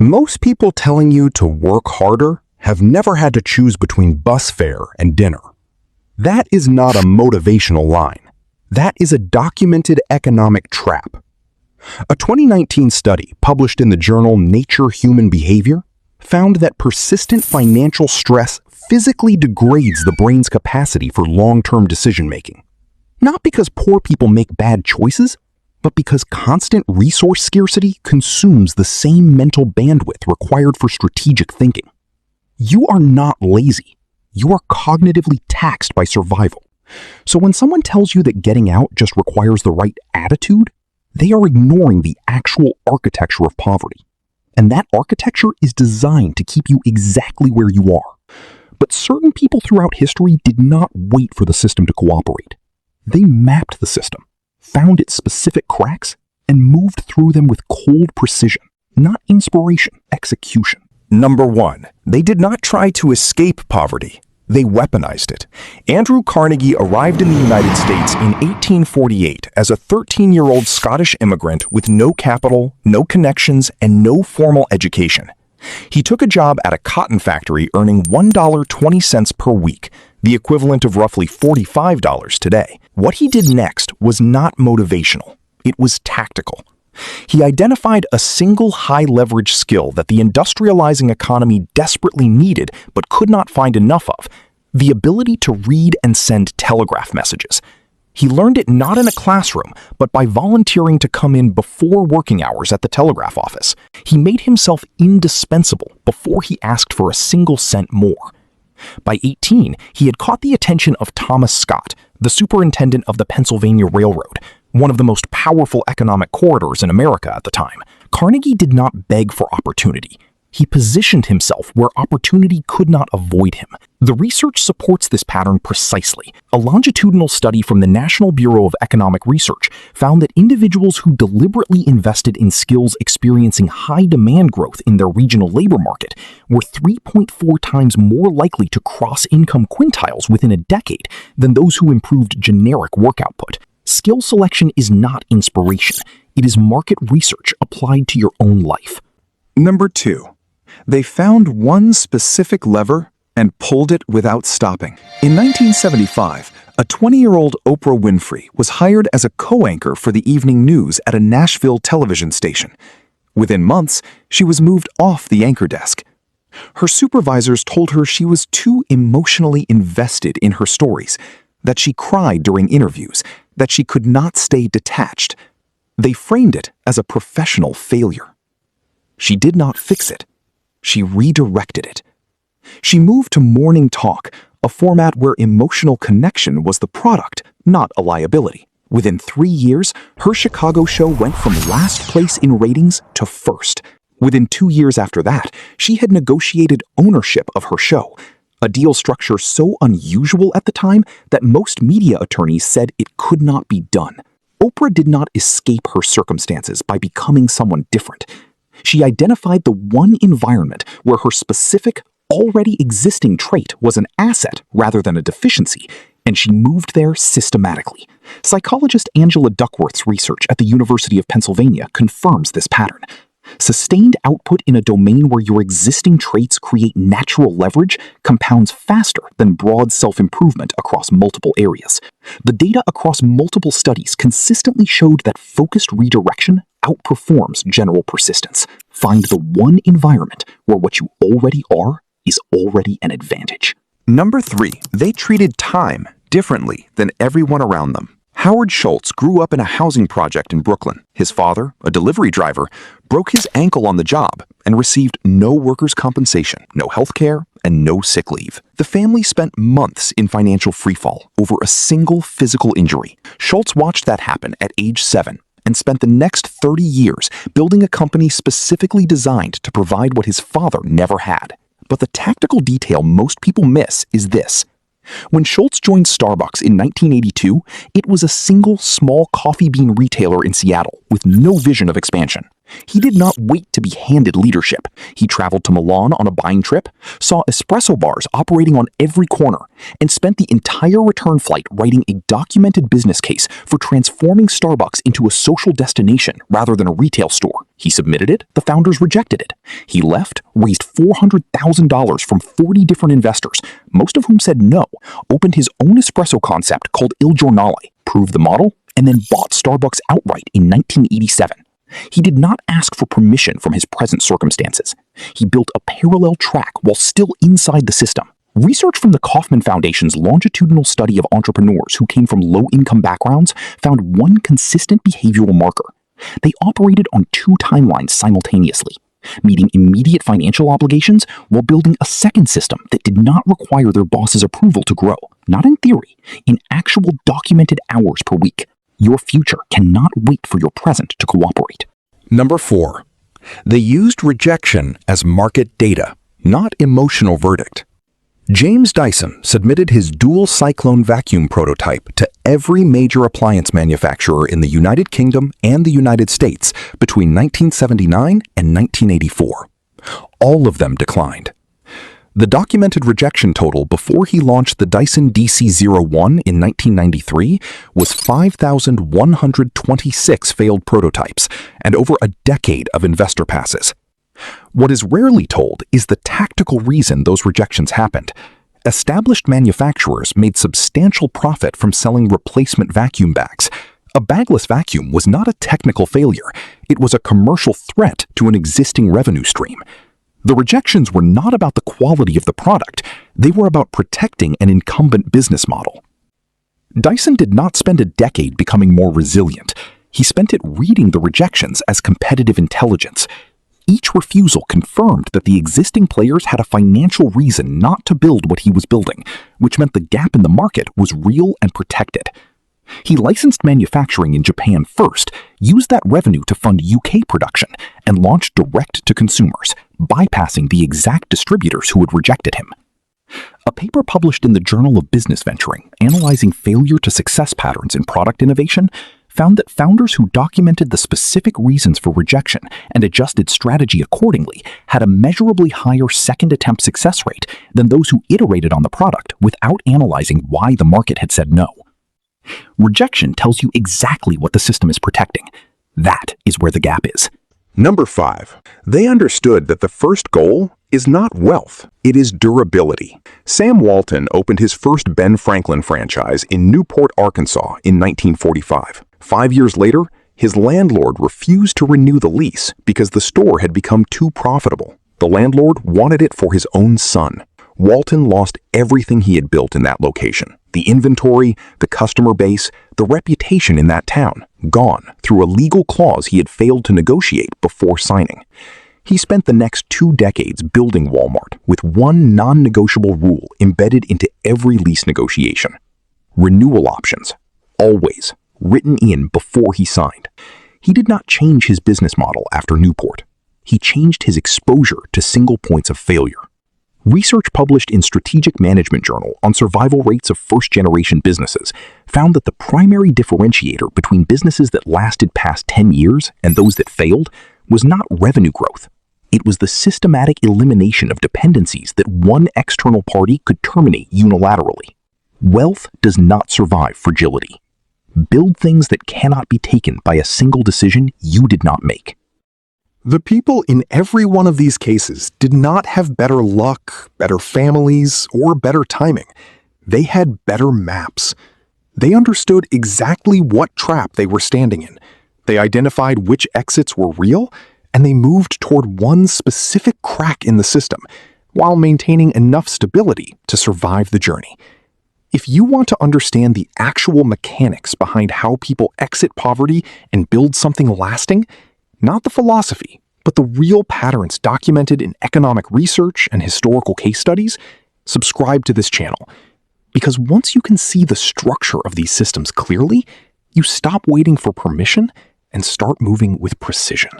Most people telling you to work harder have never had to choose between bus fare and dinner. That is not a motivational line. That is a documented economic trap. A 2019 study published in the journal Nature Human Behavior found that persistent financial stress physically degrades the brain's capacity for long-term decision-making. Not because poor people make bad choices, but because constant resource scarcity consumes the same mental bandwidth required for strategic thinking. You are not lazy. You are cognitively taxed by survival. So when someone tells you that getting out just requires the right attitude, they are ignoring the actual architecture of poverty. And that architecture is designed to keep you exactly where you are. But certain people throughout history did not wait for the system to cooperate. They mapped the system, found its specific cracks, and moved through them with cold precision, not inspiration, execution. Number 1. They did not try to escape poverty. They weaponized it. Andrew Carnegie arrived in the United States in 1848 as a 13-year-old Scottish immigrant with no capital, no connections, and no formal education. He took a job at a cotton factory earning $1.20 per week, the equivalent of roughly $45 today. What he did next was not motivational. It was tactical. He identified a single high-leverage skill that the industrializing economy desperately needed but could not find enough of: the ability to read and send telegraph messages. He learned it not in a classroom, but by volunteering to come in before working hours at the telegraph office. He made himself indispensable before he asked for a single cent more. By 18, he had caught the attention of Thomas Scott, the superintendent of the Pennsylvania Railroad, one of the most powerful economic corridors in America at the time. Carnegie did not beg for opportunity. He positioned himself where opportunity could not avoid him. The research supports this pattern precisely. A longitudinal study from the National Bureau of Economic Research found that individuals who deliberately invested in skills experiencing high demand growth in their regional labor market were 3.4 times more likely to cross income quintiles within a decade than those who improved generic work output. Skill selection is not inspiration. It is market research applied to your own life. Number 2. They found one specific lever and pulled it without stopping. In 1975, a 20-year-old Oprah Winfrey was hired as a co-anchor for the evening news at a Nashville television station. Within months, she was moved off the anchor desk. Her supervisors told her she was too emotionally invested in her stories, that she cried during interviews, that she could not stay detached. They framed it as a professional failure. She did not fix it. She redirected it. She moved to morning talk, a format where emotional connection was the product, not a liability. Within 3 years, her Chicago show went from last place in ratings to first. Within 2 years after that, she had negotiated ownership of her show, a deal structure so unusual at the time that most media attorneys said it could not be done. Oprah did not escape her circumstances by becoming someone different. She identified the one environment where her specific, already existing trait was an asset rather than a deficiency, and she moved there systematically. Psychologist Angela Duckworth's research at the University of Pennsylvania confirms this pattern. Sustained output in a domain where your existing traits create natural leverage compounds faster than broad self-improvement across multiple areas. The data across multiple studies consistently showed that focused redirection outperforms general persistence. Find the one environment where what you already are is already an advantage. Number 3. They treated time differently than everyone around them. Howard Schultz grew up in a housing project in Brooklyn. His father, a delivery driver, broke his ankle on the job and received no workers' compensation, no health care, and no sick leave. The family spent months in financial freefall over a single physical injury. Schultz watched that happen at age 7 and spent the next 30 years building a company specifically designed to provide what his father never had. But the tactical detail most people miss is this. When Schultz joined Starbucks in 1982, it was a single small coffee bean retailer in Seattle with no vision of expansion. He did not wait to be handed leadership. He traveled to Milan on a buying trip, saw espresso bars operating on every corner, and spent the entire return flight writing a documented business case for transforming Starbucks into a social destination rather than a retail store. He submitted it, the founders rejected it. He left, raised $400,000 from 40 different investors, most of whom said no, opened his own espresso concept called Il Giornale, proved the model, and then bought Starbucks outright in 1987. He did not ask for permission from his present circumstances. He built a parallel track while still inside the system. Research from the Kauffman Foundation's longitudinal study of entrepreneurs who came from low-income backgrounds found one consistent behavioral marker. They operated on two timelines simultaneously, meeting immediate financial obligations while building a second system that did not require their boss's approval to grow, not in theory, in actual documented hours per week. Your future cannot wait for your present to cooperate. Number 4. They used rejection as market data, not emotional verdict. James Dyson submitted his dual cyclone vacuum prototype to every major appliance manufacturer in the United Kingdom and the United States between 1979 and 1984. All of them declined. The documented rejection total before he launched the Dyson DC-01 in 1993 was 5,126 failed prototypes and over a decade of investor passes. What is rarely told is the tactical reason those rejections happened. Established manufacturers made substantial profit from selling replacement vacuum bags. A bagless vacuum was not a technical failure. It was a commercial threat to an existing revenue stream. The rejections were not about the quality of the product. They were about protecting an incumbent business model. Dyson did not spend a decade becoming more resilient. He spent it reading the rejections as competitive intelligence. Each refusal confirmed that the existing players had a financial reason not to build what he was building, which meant the gap in the market was real and protected. He licensed manufacturing in Japan first, used that revenue to fund UK production, and launched direct to consumers, bypassing the exact distributors who had rejected him. A paper published in the Journal of Business Venturing, analyzing failure to success patterns in product innovation, found that founders who documented the specific reasons for rejection and adjusted strategy accordingly had a measurably higher second attempt success rate than those who iterated on the product without analyzing why the market had said no. Rejection tells you exactly what the system is protecting. That is where the gap is. Number 5. They understood that the first goal is not wealth, it is durability. Sam Walton opened his first Ben Franklin franchise in Newport, Arkansas in 1945. 5 years later, his landlord refused to renew the lease because the store had become too profitable. The landlord wanted it for his own son. Walton lost everything he had built in that location. The inventory, the customer base, the reputation in that town, gone through a legal clause he had failed to negotiate before signing. He spent the next 2 decades building Walmart with one non-negotiable rule embedded into every lease negotiation. Renewal options, always, written in before he signed. He did not change his business model after Newport. He changed his exposure to single points of failure. Research published in Strategic Management Journal on survival rates of first-generation businesses found that the primary differentiator between businesses that lasted past 10 years and those that failed was not revenue growth. It was the systematic elimination of dependencies that one external party could terminate unilaterally. Wealth does not survive fragility. Build things that cannot be taken by a single decision you did not make. The people in every one of these cases did not have better luck, better families, or better timing. They had better maps. They understood exactly what trap they were standing in. They identified which exits were real, and they moved toward one specific crack in the system, while maintaining enough stability to survive the journey. If you want to understand the actual mechanics behind how people exit poverty and build something lasting, not the philosophy, but the real patterns documented in economic research and historical case studies, subscribe to this channel. Because once you can see the structure of these systems clearly, you stop waiting for permission and start moving with precision.